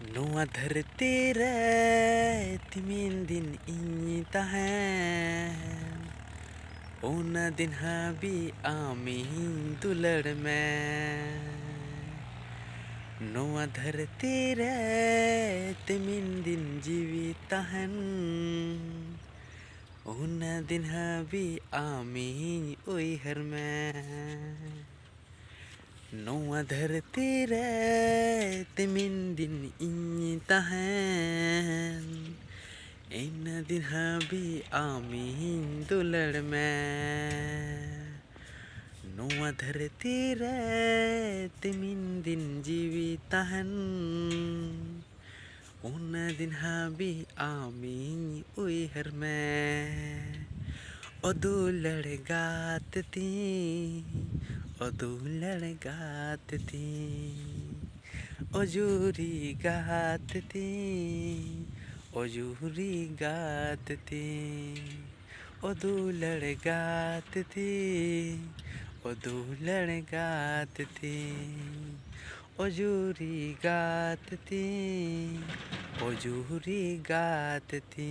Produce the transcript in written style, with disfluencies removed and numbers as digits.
Nua धरती रे timin din inyi tahan Ona din habi amin dulad में Nua धरती रे timin din जीवी tahan Ona दिन habi amin oi हर में Nua धरती रे timin din inyi tahan Ina din habi amin dulad में Nua धरती रे timin din जीवी tahan Una din habi amin oi हर में O dulad गात ती O dulad गात ती O जूरी गात ती O जूरी गात ती O dulad गात ती O dulad गात ती O जूरी गात ती O जूरी गात ती